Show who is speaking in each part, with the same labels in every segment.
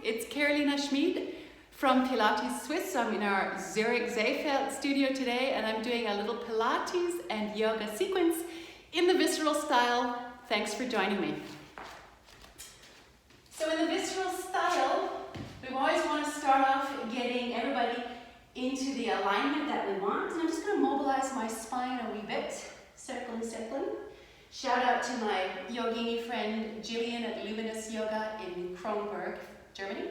Speaker 1: It's Carolina Schmid from PILATESwiss. I'm in our Zurich Seefeld studio today and I'm doing a little Pilates and yoga sequence in the Visceral style. Thanks for joining me. So in the Visceral style, we always want to start off getting everybody into the alignment that we want. And I'm just going to mobilize my spine a wee bit. Circling, circling. Shout out to my yogini friend Jillian at Luminous Yoga in Kronberg, Germany.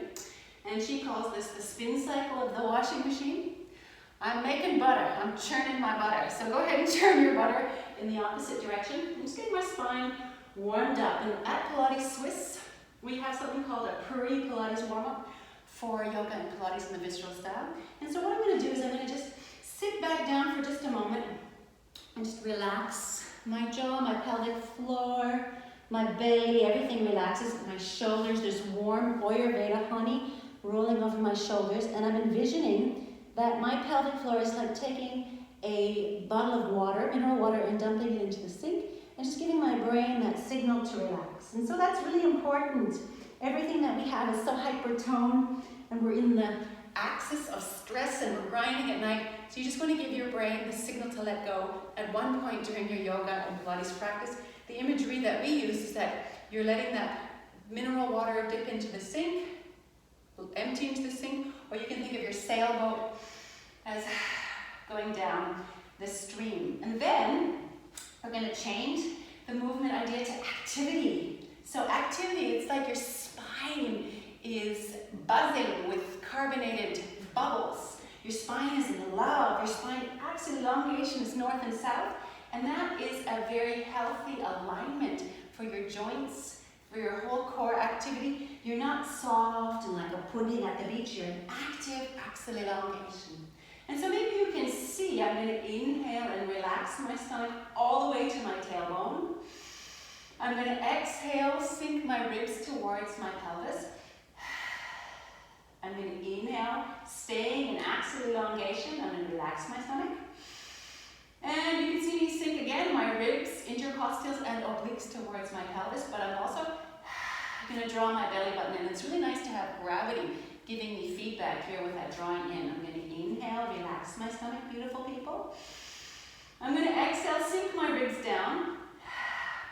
Speaker 1: And she calls this the spin cycle of the washing machine. I'm making butter. I'm churning my butter. So go ahead and churn your butter in the opposite direction. I'm just getting my spine warmed up. And at PILATESwiss, we have something called a pre-Pilates warm-up for yoga and Pilates in the Visceral style. And so what I'm going to do is I'm going to just sit back down for just a moment and just relax my jaw, my pelvic floor, my belly, everything relaxes. My shoulders, there's warm Ayurveda honey rolling over my shoulders, and I'm envisioning that my pelvic floor is like taking a bottle of water, mineral water, and dumping it into the sink, and just giving my brain that signal to relax. And so that's really important. Everything that we have is so hypertoned, and we're in the axis of stress and we're grinding at night. So you just want to give your brain the signal to let go. At one point during your yoga and Pilates practice, the imagery that we use is that you're letting that mineral water dip into the sink, empty into the sink, or you can think of your sailboat as going down the stream. And then we're going to change the movement idea to activity. So activity, it's like your spine is buzzing with carbonated bubbles. Your spine is in love. Your spine axis elongation is north and south. And that is a very healthy alignment for your joints, for your whole core activity. You're not soft and like a pudding at the beach. You're an active axial elongation. And so maybe you can see, I'm going to inhale and relax my stomach all the way to my tailbone. I'm going to exhale, sink my ribs towards my pelvis. I'm going to inhale, staying in axial elongation. I'm going to relax my stomach. And you can see me sink again, my ribs, intercostals and obliques towards my pelvis, but I'm also going to draw my belly button in. It's really nice to have gravity giving me feedback here with that drawing in. I'm going to inhale, relax my stomach, beautiful people. I'm going to exhale, sink my ribs down,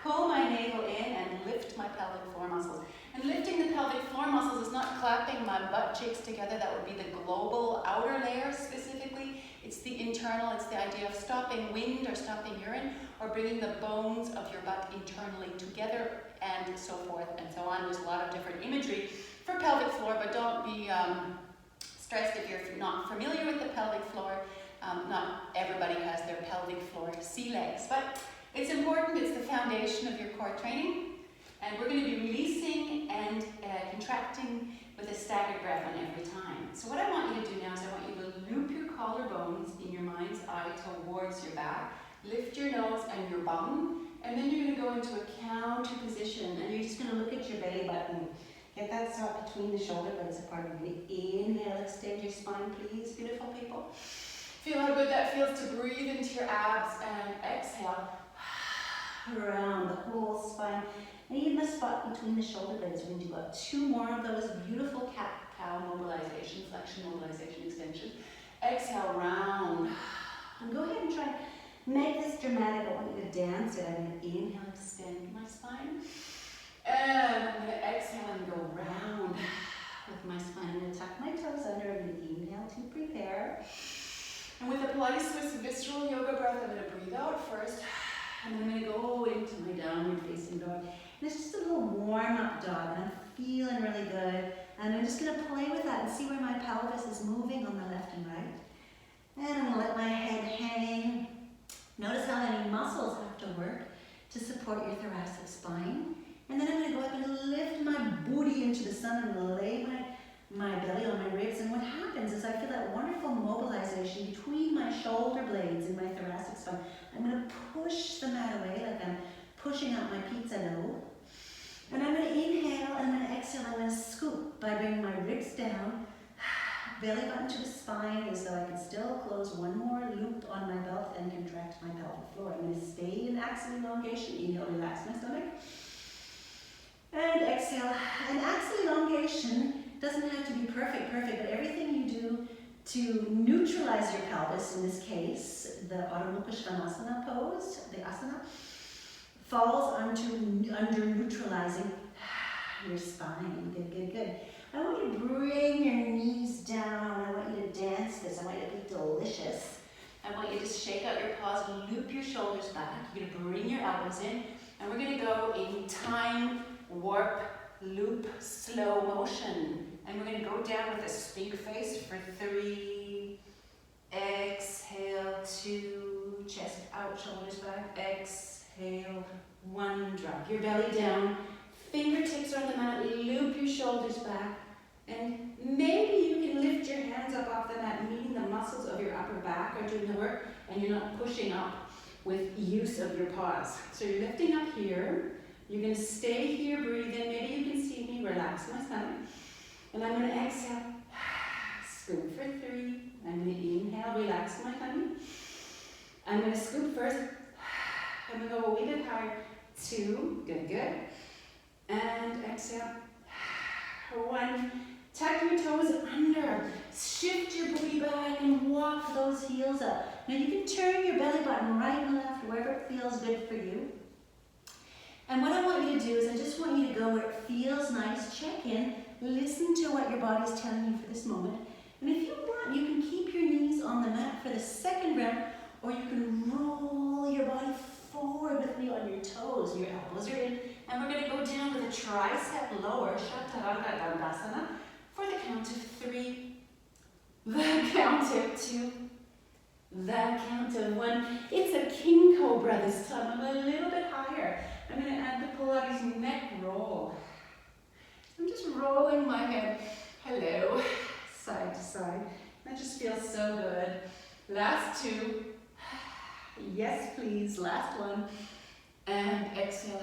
Speaker 1: pull my navel in and lift my pelvic floor muscles. And lifting the pelvic floor muscles is not clapping my butt cheeks together. That would be the global outer layer specifically. It's the internal, it's the idea of stopping wind or stopping urine or bringing the bones of your butt internally together and so forth and so on. There's a lot of different imagery for pelvic floor, but don't be stressed if you're not familiar with the pelvic floor. Not everybody has their pelvic floor sea legs, but it's important. It's the foundation of your core training. And we're going to be releasing and contracting with a staggered breath on every time. So what I want you to do now is I want you to loop your collarbones in your mind's eye towards your back. Lift your nose and your bum. And then you're going to go into a counter position. And you're just going to look at your belly button. Get that spot between the shoulder blades apart. You're going to inhale, extend your spine, please, beautiful people. Feel how good that feels to breathe into your abs and exhale around the whole spine. And even the spot between the shoulder blades. We're going to do about 2 more of those beautiful cat-cow mobilization, flexion, mobilization, extension. Exhale, round. And go ahead and try to make this dramatic. I want you to dance it. I'm going to inhale, extend my spine. And I'm going to exhale and go round with my spine. I'm going to tuck my toes under. I'm going to inhale to prepare. And with the PILATESwiss Visceral Yoga breath, I'm going to breathe out first. And I'm going to go into my downward facing dog. And it's just a little warm-up dog, and I'm feeling really good. And I'm just going to play with that and see where my pelvis is moving on the left and right. And I'm going to let my head hang. Notice how many muscles have to work to support your thoracic spine. And then I'm going to go up and lift my booty into the sun and lay my belly on my ribs. And what happens is I feel that wonderful mobilization between my shoulder blades and my thoracic spine. I'm going to push the mat away like I'm pushing out my pizza dough. And I'm going to inhale and I'm going to exhale. I'm going to scoop by bringing my ribs down, belly button to the spine as though I can still close one more loop on my belt and contract my pelvic floor. I'm going to stay in axial elongation. Inhale, relax my stomach. And exhale. And axial elongation Doesn't have to be perfect, but everything you do to neutralize your pelvis, in this case, the Adho Mukha Svanasana pose, the asana, falls under neutralizing your spine. Good. I want you to bring your knees down. I want you to dance this. I want you to be delicious. I want you to shake out your paws, loop your shoulders back. You're going to bring your elbows in, and we're going to go in time, warp, loop, slow motion. And we're going to go down with a stink face for 3. Exhale, 2. Chest out, shoulders back. Exhale, 1. Drop your belly down. Fingertips are on the mat. Loop your shoulders back. And maybe you can lift your hands up off the mat, meaning the muscles of your upper back are doing the work, and you're not pushing up with use of your paws. So you're lifting up here. You're going to stay here, breathe in. Maybe you can see me relax my stomach. And I'm going to exhale, scoop for 3. I'm going to inhale, relax my tummy. I'm going to scoop first. I'm going to go a wee bit higher. 2, good. And exhale, 1. Tuck your toes under. Shift your booty back and walk those heels up. Now you can turn your belly button right and left, wherever it feels good for you. And what I want you to do is I just want you to go where it feels nice. Check in. Listen to what your body's telling you for this moment. And if you want, you can keep your knees on the mat for the second round, or you can roll your body forward with me on your toes. Your elbows are in. And we're going to go down with a tricep lower, Chaturanga Dandasana, for the count of 3, the count of 2, the count of 1. It's a king cobra this time. I'm a little bit higher. I'm going to add the Pilates neck roll. I'm just rolling my head, hello, side to side. That just feels so good. Last 2. Yes, please. Last 1. And exhale.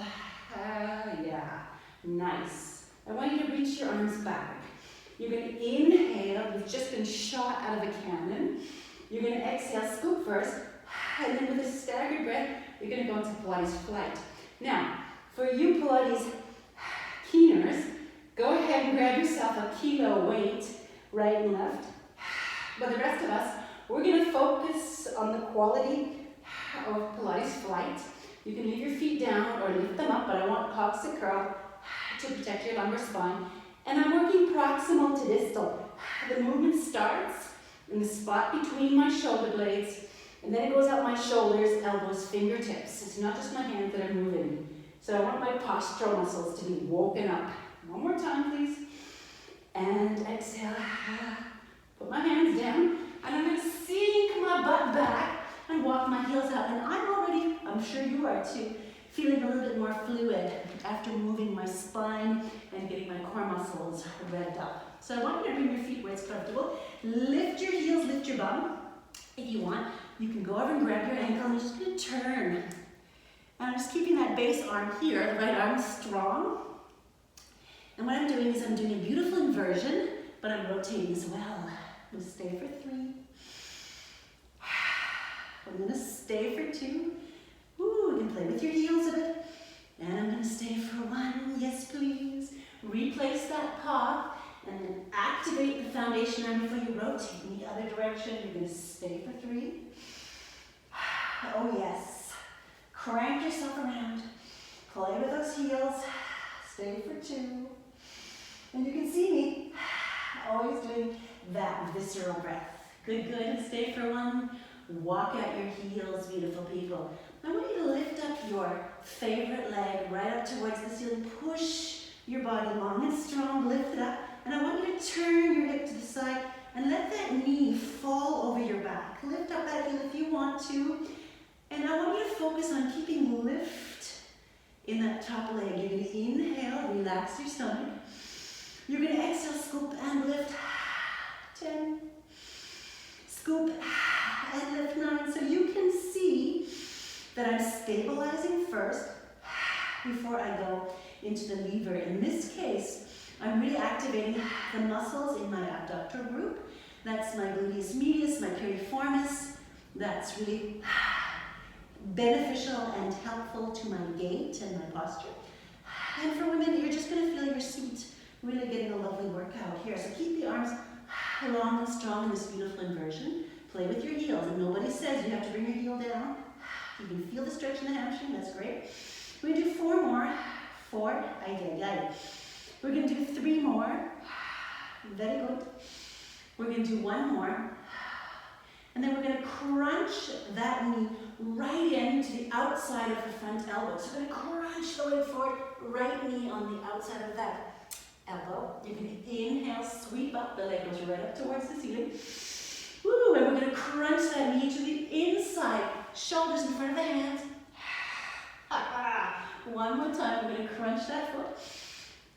Speaker 1: Yeah, nice. I want you to reach your arms back. You're going to inhale. You've just been shot out of a cannon. You're going to exhale, scoop first, and then with a staggered breath, you're going to go into Pilates flight. Now, for you Pilates keeners, go ahead and grab yourself a kilo weight, right and left. But the rest of us, we're going to focus on the quality of Pilates flight. You can leave your feet down or lift them up, but I want coccyx curl to protect your lumbar spine. And I'm working proximal to distal. The movement starts in the spot between my shoulder blades, and then it goes out my shoulders, elbows, fingertips. It's not just my hands that are moving. So I want my postural muscles to be woken up. One more time, please. And exhale. Put my hands down, and I'm going to sink my butt back and walk my heels out. And I'm sure you are too, feeling a little bit more fluid after moving my spine and getting my core muscles revved up. So I want you to bring your feet where it's comfortable. Lift your heels, lift your bum. If you want, you can go over and grab your ankle, and you're just going to turn. And I'm just keeping that base arm here, the right arm strong. And what I'm doing is I'm doing a beautiful inversion, but I'm rotating as well. I'm going to stay for 3. I'm going to stay for 2. Ooh, you can play with your heels a bit. And I'm going to stay for 1. Yes, please. Replace that paw and then activate the foundation arm before you rotate in the other direction. You're going to stay for 3. Oh, yes. Crank yourself around. Play with those heels. Stay for 2. And you can see me always doing that visceral breath. Good. Stay for 1. Walk out your heels, beautiful people. I want you to lift up your favorite leg right up towards the ceiling. Push your body long and strong, lift it up. And I want you to turn your hip to the side and let that knee fall over your back. Lift up that heel if you want to. And I want you to focus on keeping lift in that top leg. You're going to inhale, relax your stomach. You're going to exhale, scoop and lift. 10. Scoop and lift 9. So you can see that I'm stabilizing first before I go into the lever. In this case, I'm really activating the muscles in my abductor group. That's my gluteus medius, my piriformis. That's really beneficial and helpful to my gait and my posture. And for women, you're just going to feel your seat Really getting a lovely workout here. So keep the arms long and strong in this beautiful inversion. Play with your heels. And nobody says you have to bring your heel down. You can feel the stretch in the hamstring. That's great. We're going to do 4 more. 4. Ay, ay, ay. We're going to do 3 more. Very good. We're going to do 1 more. And then we're going to crunch that knee right into the outside of the front elbow. So we're going to crunch the way forward, right knee on the outside of that elbow. You're going to inhale, sweep up, the leg goes right up towards the ceiling. Woo, and we're going to crunch that knee to the inside, shoulders in front of the hands. One more time, we're going to crunch that foot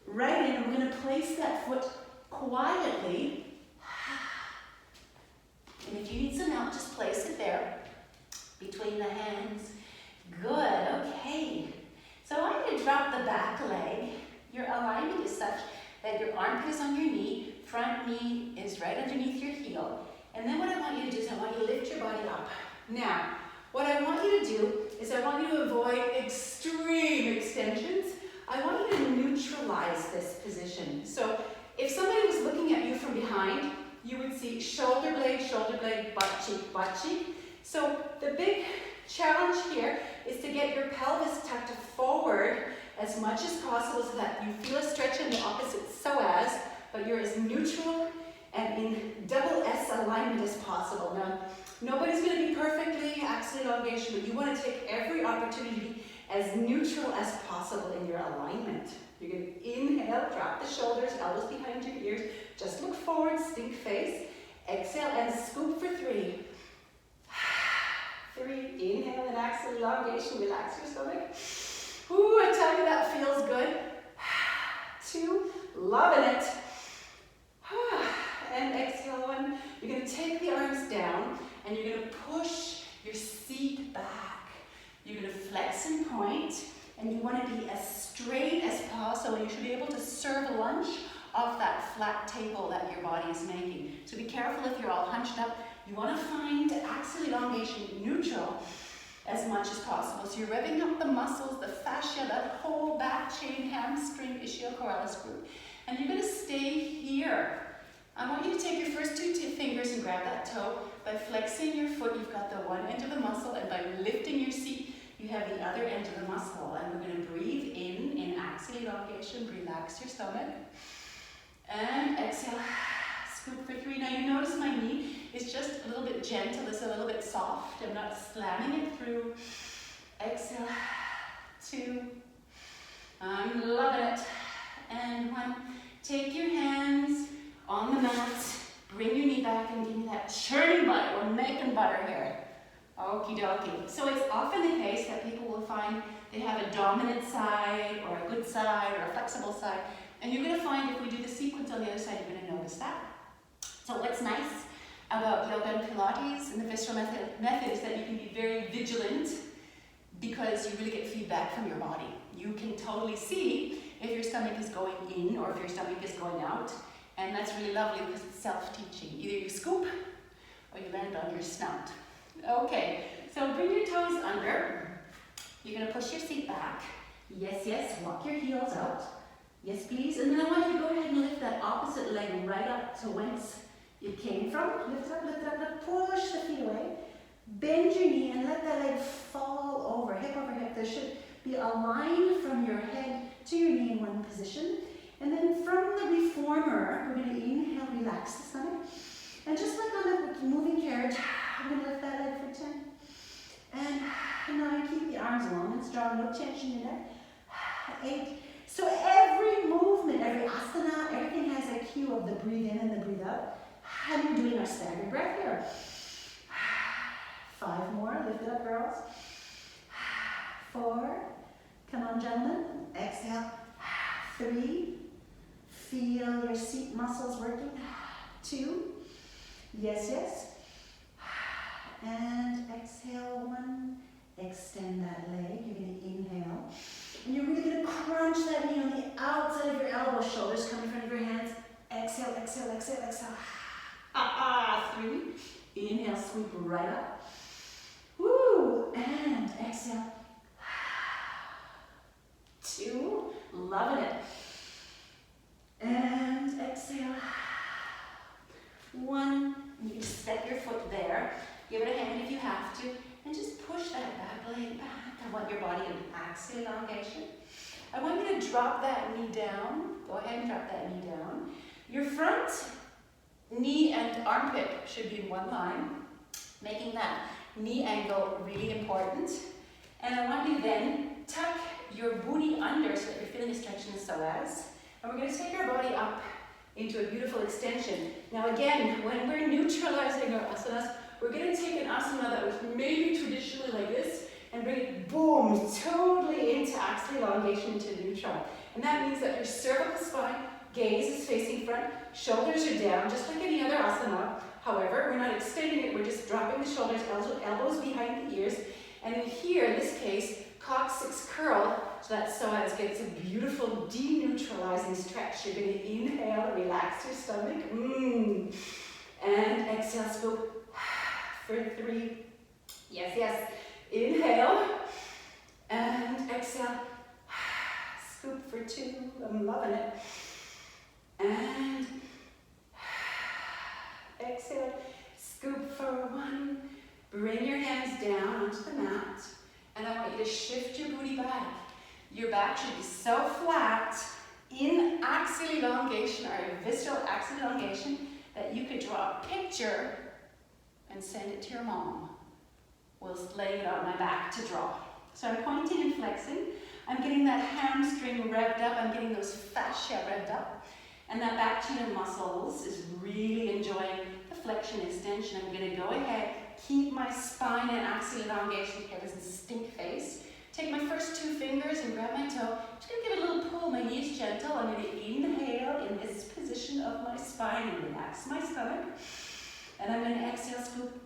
Speaker 1: right in, and we're going to place that foot quietly. And if you need some help, just place it there between the hands. Good, okay. So I want you to drop the back leg. Your alignment is such that your armpit is on your knee, front knee is right underneath your heel. And then what I want you to do is I want you to lift your body up. Now, what I want you to do is I want you to avoid extreme extensions. I want you to neutralize this position. So if somebody was looking at you from behind, you would see shoulder blade, butt cheek. So the big challenge here is to get your pelvis tucked forward as much as possible so that you feel a stretch in the opposite psoas, but you're as neutral and in double S alignment as possible. Now, nobody's going to be perfectly axial elongation, but you want to take every opportunity as neutral as possible in your alignment. You're going to inhale, drop the shoulders, elbows behind your ears. Just look forward, stink face. Exhale and scoop for 3. 3, inhale and axial elongation, relax your stomach. Ooh, I tell you that feels good. 2, loving it. And exhale 1. You're going to take the arms down and you're going to push your seat back. You're going to flex and point, and you want to be as straight as possible. You should be able to serve lunch off that flat table that your body is making. So be careful if you're all hunched up. You want to find axial elongation neutral as much as possible. So you're revving up the muscles, the fascia, that whole back chain, hamstring, ischial-coralis group. And you're going to stay here. I want you to take your first 2 fingers and grab that toe. By flexing your foot, you've got the one end of the muscle, and by lifting your seat, you have the other end of the muscle. And we're going to breathe in axial elongation, relax your stomach. And exhale, scoop for 3. Now you notice my knee is just a little bit gentle, it's a little bit soft. I'm not slamming it through. Exhale, 2. I'm loving it. And 1. Take your hands on the mat, bring your knee back and give me that churning butter. We're making butter here. Okie dokie. So it's often the case that people will find they have a dominant side or a good side or a flexible side. And you're going to find if we do the sequence on the other side, you're going to notice that. So what's nice about yoga and Pilates and the Visceral method is that you can be very vigilant because you really get feedback from your body. You can totally see if your stomach is going in or if your stomach is going out. And that's really lovely because it's self-teaching. Either you scoop or you land on your snout. Okay, so bring your toes under. You're going to push your seat back. Yes, yes, walk your heels out. Yes, please. And then I want you to go ahead and lift that opposite leg right up to whence it came from. Lift it up, lift it up, lift it up. Push the feet away. Bend your knee and let that leg fall over, hip over hip. There should be a line from your head to your knee in one position. And then from the reformer, we're going to inhale, relax the stomach. And just like on the moving carriage, I'm going to lift that leg for 10. And now you keep the arms long and strong, no tension in your neck. 8. So every movement, every asana, everything has a cue of the breathe in and the breathe out. And we're doing our staggered breath here. 5 more, lift it up, girls. 4, come on, gentlemen. Exhale. 3, feel your seat muscles working. 2, yes, yes. And exhale, 1, extend that leg. You're going to inhale. And you're really going to crunch that knee on the outside of your elbow, shoulders come in front of your hands. Exhale, exhale, exhale, exhale. 3, inhale, sweep right up. Woo, and exhale. 2, loving it. And exhale. 1, and you can step your foot there. Give it a hand if you have to, and just push that back leg back. I want your body in axial elongation. I want you to drop that knee down. Go ahead and drop that knee down. Your front knee and armpit should be in one line, making that knee angle really important. And I want you then tuck your booty under so that you're feeling a stretch in the psoas. And we're going to take our body up into a beautiful extension. Now again, when we're neutralizing our asanas, we're going to take an asana that was maybe traditionally like this and bring it, boom, totally into axial elongation, into neutral. And that means that your cervical spine, gaze is facing front, shoulders are down, just like any other asana. However, we're not extending it, we're just dropping the shoulders, elbows behind the ears. And then here, in this case, coccyx curl, so that psoas gets a beautiful deneutralizing stretch. You're going to inhale, relax your stomach, and exhale, scoop for 3. Yes, yes. Inhale, and exhale, scoop for 2. I'm loving it. And exhale, scoop for 1. Bring your hands down onto the mat, and I want you to shift your booty back. Your back should be so flat in axial elongation, or visceral axial elongation, that you could draw a picture and send it to your mom whilst laying it on my back to draw. So I'm pointing and flexing. I'm getting that hamstring revved up. I'm getting those fascia revved up. And that back chain of muscles is really enjoying the flexion extension. I'm going to go ahead, keep my spine in axial elongation. Here, this is stink face. Take my first 2 fingers and grab my toe. I'm just going to give it a little pull. My knee is gentle. I'm going to inhale in this position of my spine and relax my stomach. And I'm going to exhale, scoop.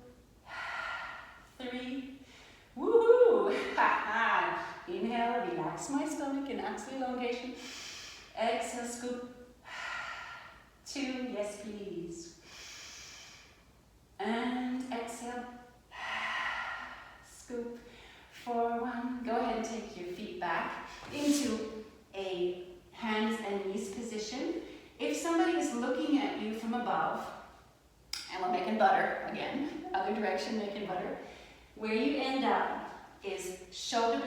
Speaker 1: 3. Woohoo! Inhale, relax my stomach in axial elongation. Exhale, scoop. 2, yes please. And exhale. Scoop for 1. Go ahead and take your feet back into a hands and knees position. If somebody is looking at you from above, and we're making butter again, other direction, making butter, where you end up is shoulder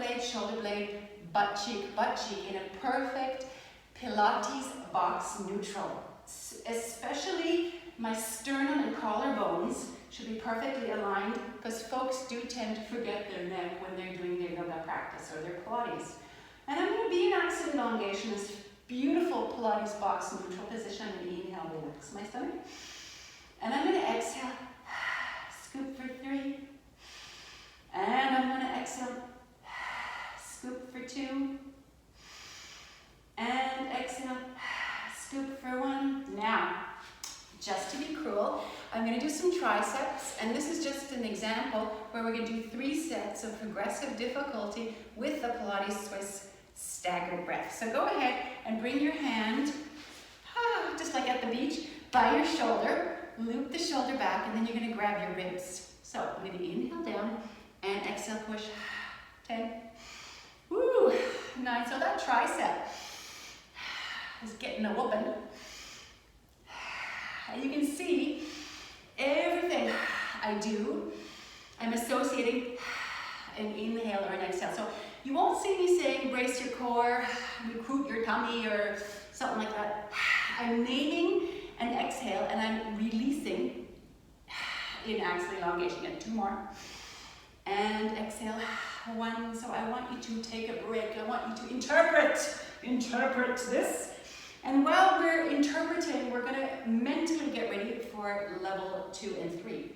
Speaker 1: blade, butt cheek in a perfect Pilates box neutral. Especially my sternum and collarbones should be perfectly aligned, because folks do tend to forget their neck when they're doing their yoga practice or their Pilates. And I'm going to be in axial elongation, this beautiful Pilates box neutral position. I'm going to inhale, relax my stomach. And I'm going to exhale, scoop for 3. And I'm going to exhale, scoop for 2. And exhale, scoop for 1. Now, just to be cruel, I'm going to do some triceps, and this is just an example where we're going to do 3 sets of progressive difficulty with the PILATESwiss staggered breath. So go ahead and bring your hand, just like at the beach, by your shoulder, loop the shoulder back, and then you're going to grab your ribs. So I'm going to inhale down and exhale, push. 10. Woo! 9. So that tricep is getting a whooping. And you can see everything I do, I'm associating an inhale or an exhale. So you won't see me saying brace your core, recruit your tummy, or something like that. I'm naming an exhale and I'm releasing in axial elongation. Get 2 more. And exhale, 1. So I want you to take a break. I want you to interpret this. And while we're interpreting, we're going to mentally get ready for level 2 and 3.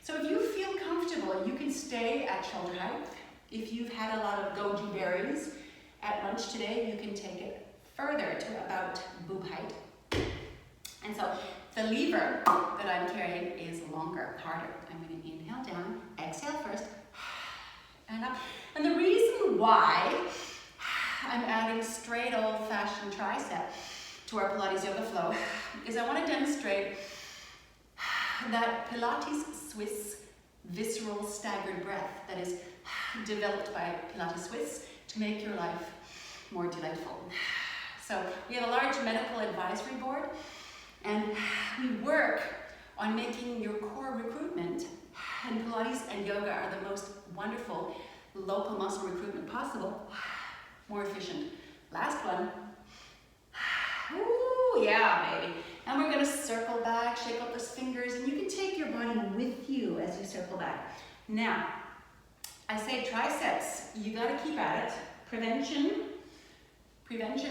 Speaker 1: So if you feel comfortable, you can stay at shoulder height. If you've had a lot of goji berries at lunch today, you can take it further to about boob height. And so the lever that I'm carrying is longer, harder. I'm going to inhale down, exhale first, and up. And the reason why I'm adding straight old-fashioned tricep to our Pilates yoga flow is I want to demonstrate that PILATESwiss visceral staggered breath that is developed by PILATESwiss to make your life more delightful. So we have a large medical advisory board, And we work on making your core recruitment, and Pilates and yoga are the most wonderful local muscle recruitment possible, more efficient. Last one. Ooh, yeah, baby. And we're gonna circle back, shake out those fingers, and you can take your body with you as you circle back. Now, I say triceps, you gotta keep at it. Prevention,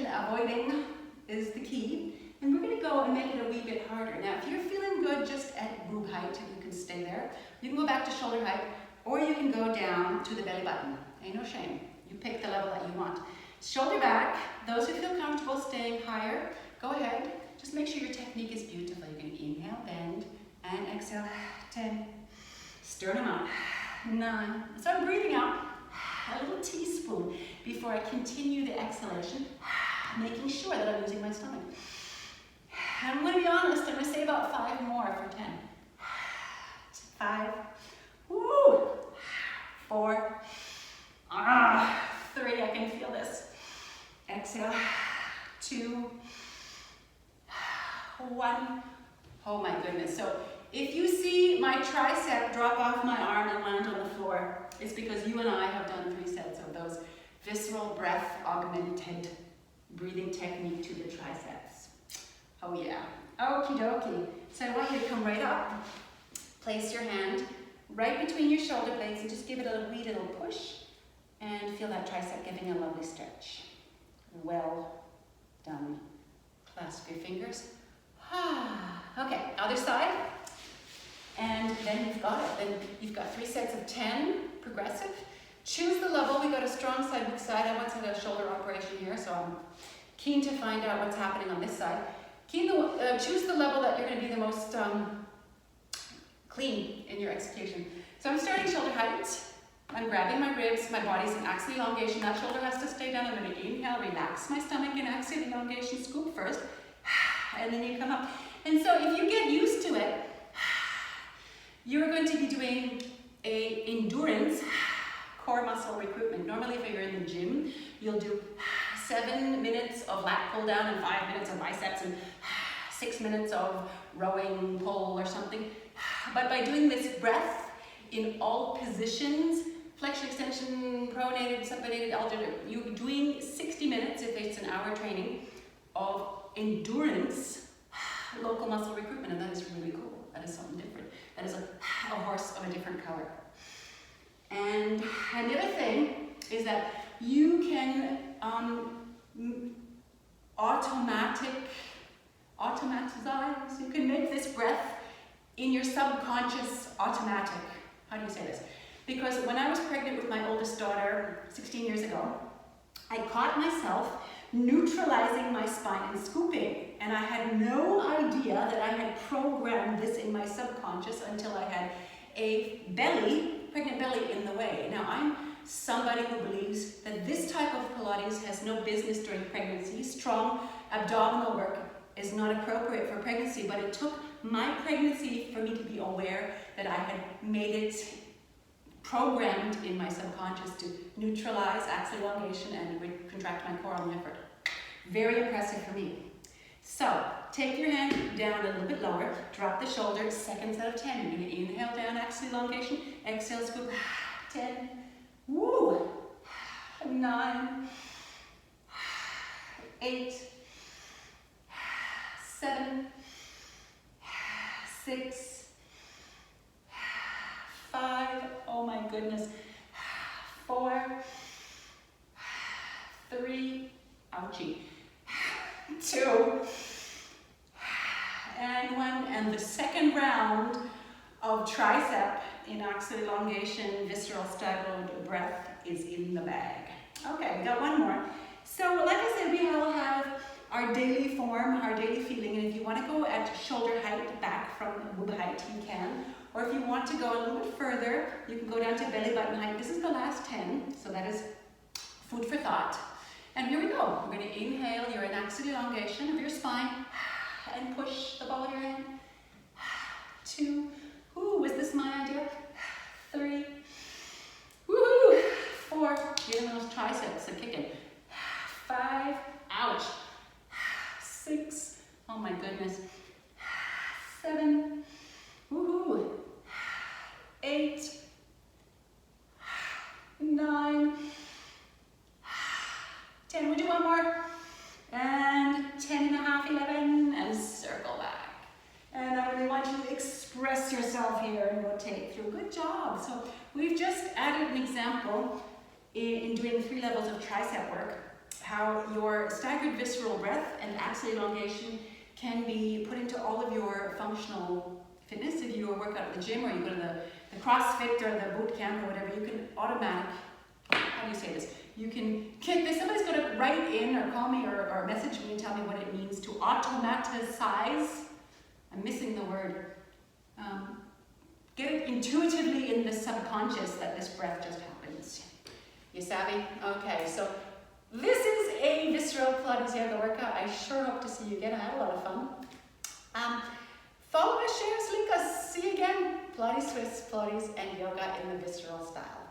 Speaker 1: avoiding is the key. And we're gonna go and make it a wee bit harder. Now, if you're feeling good just at boob height, you can stay there. You can go back to shoulder height, or you can go down to the belly button. Ain't no shame. You pick the level that you want. Shoulder back, those who feel comfortable staying higher, go ahead. Just make sure your technique is beautiful. You can inhale, bend, and exhale. 10. Sternum out. 9. So I'm breathing out a little teaspoon before I continue the exhalation, making sure that I'm using my stomach. I'm going to be honest, I'm going to say about 5 more for 10. 5. Woo! 4. 3, I can feel this. Exhale. 2. 1. Oh my goodness. So if you see my tricep drop off my arm and land on the floor, it's because you and I have done 3 sets of those visceral breath augmented breathing technique to the triceps. Oh yeah. Okie dokie. So I want you to come right up. Place your hand right between your shoulder blades and just give it a wee little push. And feel that tricep giving a lovely stretch. Well done. Clasp your fingers. Okay, other side. And then you've got it. Then you've got 3 sets of 10, progressive. Choose the level. We got a strong side, weak side. I once had a shoulder operation here, so I'm keen to find out what's happening on this side. Choose the level that you're going to be the most clean in your execution. So I'm starting shoulder height. I'm grabbing my ribs, my body's in axial elongation. That shoulder has to stay down. I'm going to inhale, relax my stomach in axial elongation, scoop first, and then you come up. And so if you get used to it, you're going to be doing a endurance core muscle recruitment. Normally if you're in the gym, you'll do 7 minutes of lat pull down and 5 minutes of biceps and 6 minutes of rowing pull or something. But by doing this breath in all positions, flexion, extension, pronated, supinated, alternated, you're doing 60 minutes, if it's an hour training, of endurance local muscle recruitment, and that is really cool. That is something different. That is a horse of a different color. And the other thing is that you can automatize, you can make this breath in your subconscious automatic. How do you say this? Because when I was pregnant with my oldest daughter 16 years ago, I caught myself neutralizing my spine and scooping, and I had no idea that I had programmed this in my subconscious until I had a pregnant belly in the way. Now I'm somebody who believes that this type of Pilates has no business during pregnancy. Strong abdominal work is not appropriate for pregnancy, but it took my pregnancy for me to be aware that I had made it programmed in my subconscious to neutralize axial elongation and contract my core on the effort. Very impressive for me. So, take your hand down a little bit lower, drop the shoulders, second set of 10. You're going to inhale down, axial elongation, exhale, scoop, 10, woo, 9, 8, 7, 6, 5, oh my goodness, 4, 3, ouchie, 2, and 1, and the second round of tricep in axial elongation, visceral staggered breath is in the bag. Okay, we got 1 more. So like I said, we all have our daily form, our daily feeling, and if you want to go at shoulder height back from boob height, you can. Or if you want to go a little bit further, you can go down to belly button height. This is the last 10, so that is food for thought. And here we go. We're going to inhale. You're in axial elongation of your spine, and push the ball of your hand. 2, ooh, was this my idea? 3, woohoo! 4, getting those triceps and kicking. 5, ouch. 6, oh my goodness. 7, woohoo, 8, 9, 10, we'll do one more, and 10 and a half, 11, and circle back. And I really want you to express yourself here and rotate through. Good job. So we've just added an example in doing 3 levels of tricep work, how your staggered visceral breath and axle elongation can be put into all of your functional fitness. If you work out at the gym or you go to the CrossFit or the boot camp or whatever, you can how do you say this? You can kick this. Somebody's going to write in or call me or message me and tell me what it means to automatize. I'm missing the word. Get it intuitively in the subconscious that this breath just happens. You savvy? Okay, so this is a visceral Pilates yoga workout. I sure hope to see you again. I had a lot of fun. Follow us, share us, link us. See you again. Pilates Swiss, Pilates and yoga in the visceral style.